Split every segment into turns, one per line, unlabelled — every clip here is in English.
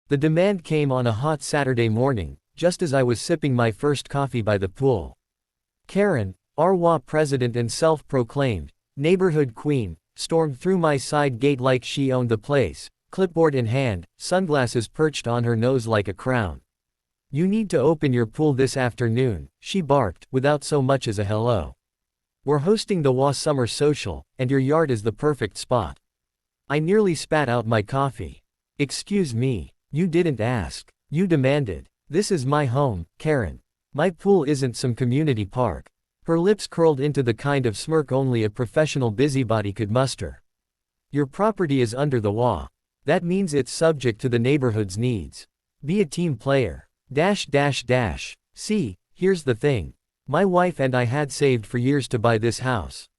The demand came on a hot Saturday morning, just as I was sipping my first coffee by the pool. Karen, our HOA president and self-proclaimed neighborhood queen, stormed through my side gate like she owned the place, clipboard in hand, sunglasses perched on her nose like a crown. "You need to open your pool this afternoon," she barked, without so much as a hello. "We're hosting the HOA Summer Social, and your yard is the perfect spot." I nearly spat out my coffee. "Excuse me, you didn't ask. You demanded. This is my home, Karen. My pool isn't some community park." Her lips curled into the kind of smirk only a professional busybody could muster. "Your property is under the HOA. That means it's subject to the neighborhood's needs. Be a team player. See, here's the thing. My wife and I had saved for years to buy this house.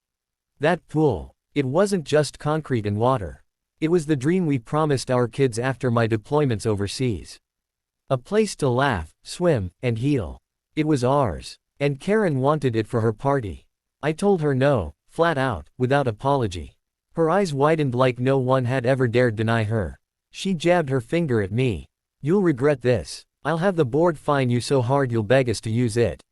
That pool. It wasn't just concrete and water. It was the dream we promised our kids after my deployments overseas. A place to laugh, swim, and heal. It was ours. And Karen wanted it for her party. I told her no, flat out, without apology. Her eyes widened like no one had ever dared deny her. She jabbed her finger at me. You'll regret this. I'll have the board fine you so hard you'll beg us to use it.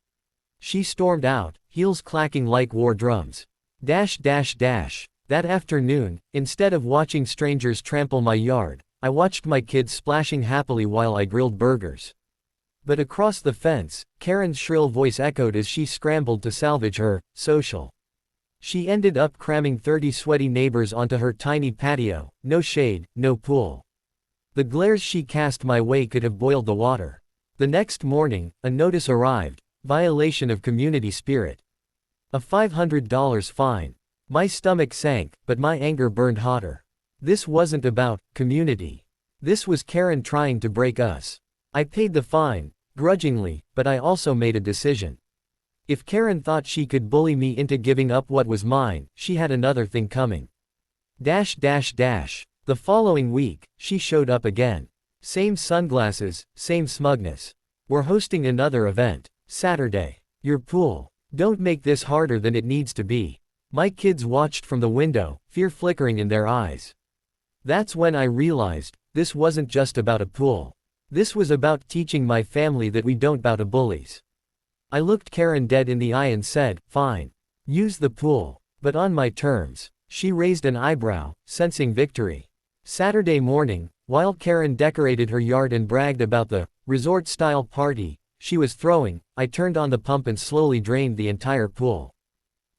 She stormed out, heels clacking like war drums. That afternoon, instead of watching strangers trample my yard, I watched my kids splashing happily while I grilled burgers. But across the fence, Karen's shrill voice echoed as she scrambled to salvage her social. She ended up cramming 30 sweaty neighbors onto her tiny patio, no shade, no pool. The glares she cast my way could have boiled the water. The next morning, a notice arrived, violation of community spirit. A $500 fine. My stomach sank, but my anger burned hotter. This wasn't about community. This was Karen trying to break us. I paid the fine, grudgingly, but I also made a decision. If Karen thought she could bully me into giving up what was mine, she had another thing coming. The following week, she showed up again. Same sunglasses, same smugness. We're hosting another event. Saturday. Your pool. Don't make this harder than it needs to be. My kids watched from the window, fear flickering in their eyes. That's when I realized, this wasn't just about a pool. This was about teaching my family that we don't bow to bullies. I looked Karen dead in the eye and said, fine. Use the pool. But on my terms. She raised an eyebrow, sensing victory. Saturday morning, while Karen decorated her yard and bragged about the resort-style party she was throwing, I turned on the pump and slowly drained the entire pool.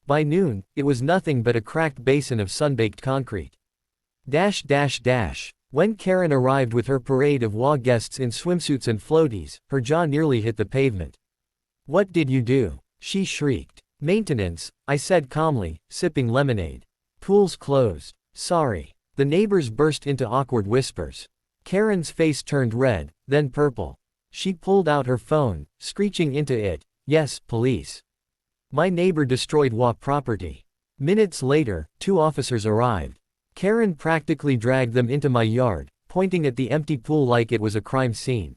By noon, it was nothing but a cracked basin of sunbaked concrete. When Karen arrived with her parade of HOA guests in swimsuits and floaties, her jaw nearly hit the pavement. What did you do? She shrieked. Maintenance, I said calmly, sipping lemonade. Pool's closed. Sorry. The neighbors burst into awkward whispers. Karen's face turned red, then purple. She pulled out her phone, screeching into it, yes, police. My neighbor destroyed HOA property. Minutes later, 2 officers arrived. Karen practically dragged them into my yard, pointing at the empty pool like it was a crime scene.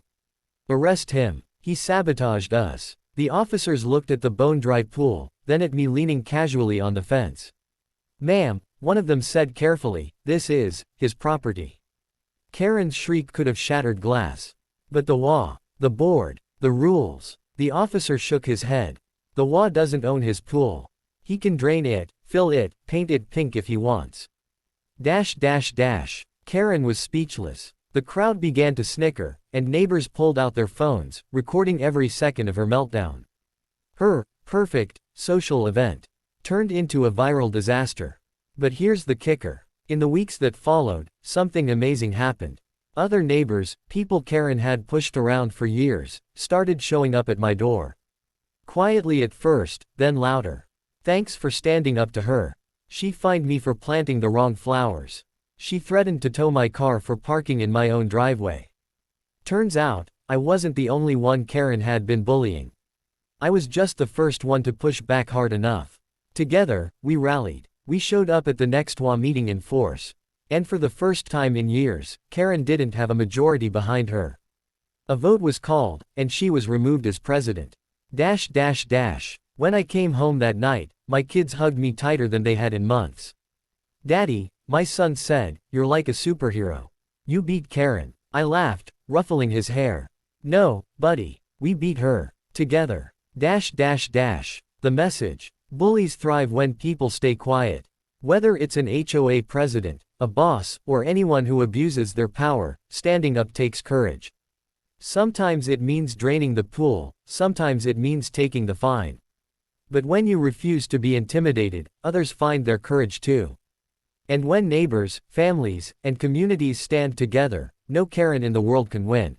Arrest him. He sabotaged us. The officers looked at the bone-dry pool, then at me leaning casually on the fence. Ma'am, one of them said carefully, this is his property. Karen's shriek could have shattered glass. But the HOA, the board, the rules. The officer shook his head. The HOA doesn't own his pool. He can drain it, fill it, paint it pink if he wants. Karen was speechless. The crowd began to snicker, and neighbors pulled out their phones, recording every second of her meltdown. Her perfect social event turned into a viral disaster. But here's the kicker. In the weeks that followed, something amazing happened. Other neighbors, people Karen had pushed around for years, started showing up at my door. Quietly at first, then louder. Thanks for standing up to her. She fined me for planting the wrong flowers. She threatened to tow my car for parking in my own driveway. Turns out, I wasn't the only one Karen had been bullying. I was just the first one to push back hard enough. Together, we rallied. We showed up at the next HOA meeting in force. And for the first time in years, Karen didn't have a majority behind her. A vote was called, and she was removed as president. When I came home that night, my kids hugged me tighter than they had in months. Daddy, my son said, you're like a superhero. You beat Karen. I laughed, ruffling his hair. No, buddy. We beat her. Together. The message. Bullies thrive when people stay quiet. Whether it's an HOA president, a boss, or anyone who abuses their power, standing up takes courage. Sometimes it means draining the pool, sometimes it means taking the fine. But when you refuse to be intimidated, others find their courage too. And when neighbors, families, and communities stand together, no Karen in the world can win.